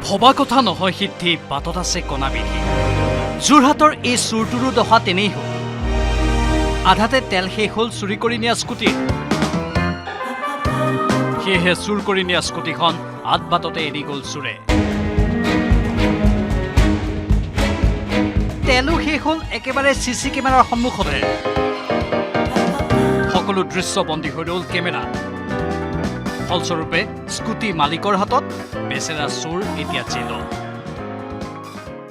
ভবা কথা নহয় সিদ্ধি বাটত আছে কণা বিধি যোৰহাটৰ এই চুৰটোৰো দহা তেনেই হ'ল আধাতে তেল শেষ হ'ল চুৰি কৰি নিয়া স্কুটি সেয়েহে চুৰ কৰি নিয়া স্কুটিখন আধ বাটতে এৰি গ'ল চুৰে তেলো শেষ হ'ল একেবাৰে চিচি কেমেৰাৰ সন্মুখতে সকলো দৃশ্য বন্দী হৈ ৰ'ল কেমেৰা ফলস্বৰূপে স্কুটি মালিকৰ হাতত বেচেৰা চোৰ এতিয়া জেলত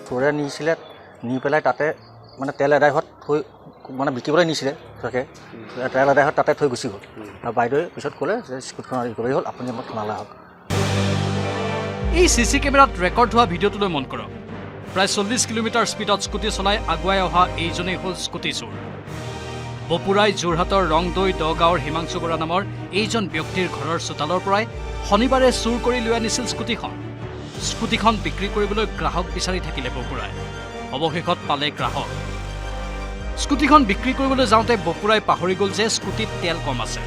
চোৰে নিছিলে নি পেলাই তাতে মানে তেল এদায়ত থৈ মানে বিকিবলৈ নিছিলে তাকে তেল এদায়ত তাতে থৈ গুচি গ'ল আৰু বাইদেৱে পিছত ক'লে যে স্কুটিখন ৰিকভাৰী হ'ল আপুনি আমাক থানালৈ আহক এই চিচি কেমেৰাত ৰেকৰ্ড হোৱা ভিডিঅ'টোলৈ মন কৰক প্ৰায় 40 কিলোমিটাৰ স্পীডত স্কুটি চলাই আগুৱাই অহা এইজনেই হ'ল স্কুটি চোৰ বপুৰাই যোৰহাটৰ ৰংদৈ দগাঁৱৰ হিমাংশু বৰা নামৰ এইজন ব্যক্তিৰ ঘৰৰ চোতালৰ পৰাই শনিবাৰে চুৰ কৰি লৈ আনিছিল স্কুটিখন বিক্ৰী কৰিবলৈ গ্ৰাহক বিচাৰি থাকিলে বপুৰাই অৱশেষত পালে গ্ৰাহক স্কুটিখন বিক্ৰী কৰিবলৈ যাওঁতে বপুৰাই পাহৰি গ'ল যে স্কুটিত তেল কম আছে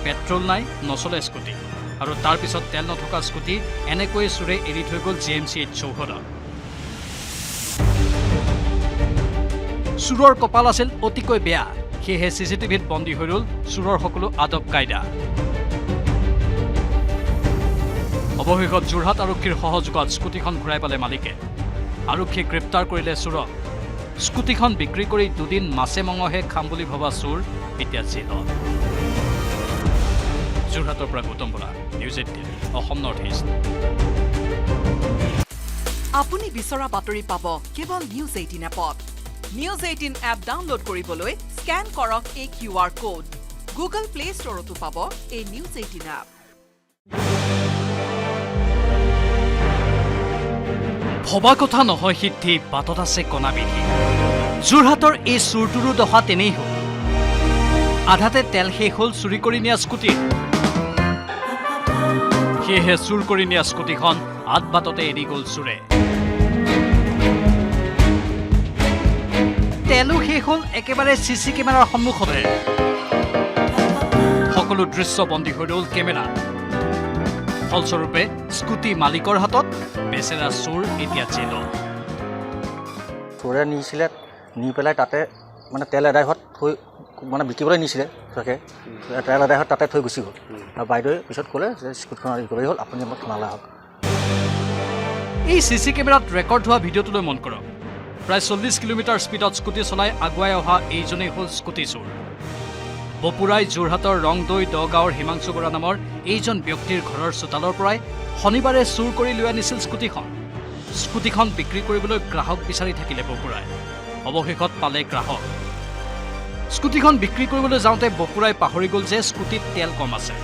পেট্ৰল নাই নচলে স্কুটি আৰু তাৰ পিছত তেল নথকা স্কুটি এনেকৈ চুৰে এৰি থৈ গ'ল GMCH চৌহদত চুৰৰ কপাল আছিল অতিকৈ বেয়া সেয়েহে CCTVত বন্দী হৈ ৰ'ল চুৰৰ সকলো আদব কায়দা অৱশেষত যোৰহাট আৰক্ষীৰ সহযোগত স্কুটিখন ঘূৰাই পালে মালিকে আৰক্ষীয়ে গ্ৰেপ্তাৰ কৰিলে চুৰক স্কুটিখন বিক্ৰী কৰি দুদিন মাছে মঙহে খাম বুলি ভবা চুৰ এতিয়া জেলত যোৰহাটৰ পৰা Gautam Bora news 18 Assam north east আপুনি বিচৰা বাতৰি পাব কেৱল নিউজ 18 এপত নিউজ 18 এপ ডাউনলোড কৰিবলৈ স্ক্যান কৰক এই QR কোড গুগল প্লে ষ্টৰতো পাব এই নিউজ 18 এপ ভবা কথা নহয় সিদ্ধি বাটত আছে কণা বিধি যোৰহাটৰ এই চুৰটোৰো দহা তেনেই হ'ল আধাতে তেল শেষ হ'ল চুৰি কৰি নিয়া স্কুটি সেয়েহে চুৰ কৰি নিয়া স্কুটিখন আধ বাটতে এৰি গ'ল চুৰে তেলো শেষ হ'ল একেবাৰে চিচি কেমেৰাৰ সন্মুখতে সকলো দৃশ্য বন্দী হৈ ৰ'ল কেমেৰা ফলস্বৰূপে স্কুটি মালিকৰ হাতত বেচেৰা চোৰ এতিয়া জেলত চোৰে নিছিলে নি পেলাই তাতে মানে তেল এদায়ত থৈ মানে বিকিবলৈ নিছিলে তাকে তেল এদায়ত তাতে থৈ গুচি গ'ল আৰু বাইদেৱে পিছত ক'লে যে স্কুটিখন ৰিকভাৰী হ'ল আপুনি আমাক থানালৈ আহক এই চিচি কেমেৰাত ৰেকৰ্ড হোৱা ভিডিঅ'টোলৈ মন কৰক প্ৰায় 40 কিলোমিটাৰ স্পীডত স্কুটি চলাই আগুৱাই অহা এইজনেই হ'ল স্কুটি চোৰ বপুৰাই যোৰহাটৰ ৰংদৈ দগাঁৱৰ হিমাংশু বৰা নামৰ এইজন ব্যক্তিৰ ঘৰৰ চোতালৰ পৰাই শনিবাৰে চুৰ কৰি লৈ আনিছিল স্কুটিখন বিক্ৰী কৰিবলৈ গ্ৰাহক বিচাৰি থাকিলে বপুৰাই অৱশেষত পালে গ্ৰাহক স্কুটিখন বিক্ৰী কৰিবলৈ যাওঁতে বপুৰাই পাহৰি গ'ল যে স্কুটিত তেল কম আছে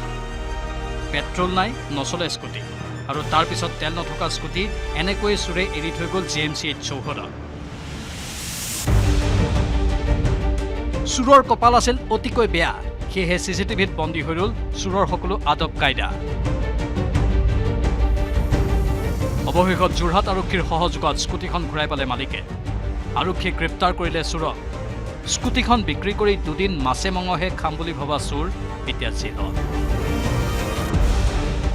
পেট্ৰল নাই নচলে স্কুটি আৰু তাৰ পিছত তেল নথকা স্কুটি এনেকৈ চুৰে এৰি থৈ গ'ল GMCH চৌহদত চুৰৰ কপাল আছিল অতিকৈ বেয়া সেয়েহে CCTVত বন্দী হৈ ৰ'ল চুৰৰ সকলো আদব কায়দা অৱশেষত যোৰহাট আৰক্ষীৰ সহযোগত স্কুটিখন ঘূৰাই পালে মালিকে আৰক্ষীয়ে গ্ৰেপ্তাৰ কৰিলে চুৰক স্কুটিখন বিক্ৰী কৰি দুদিন মাছে মঙহে খাম বুলি ভবা চুৰ এতিয়া জেলত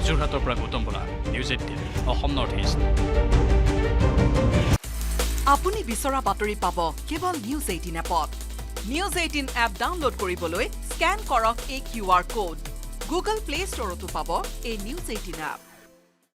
যোৰহাটৰ পৰা Gautam Bora news 18 Assam north east আপুনি বিচৰা বাতৰি পাব কেৱল নিউজ 18 এপত নিউজ 18 এপ ডাউনলোড কৰিবলৈ স্ক্যান কৰক এই QR কোড গুগল প্লে ষ্টৰতো পাব এই নিউজ 18 এপ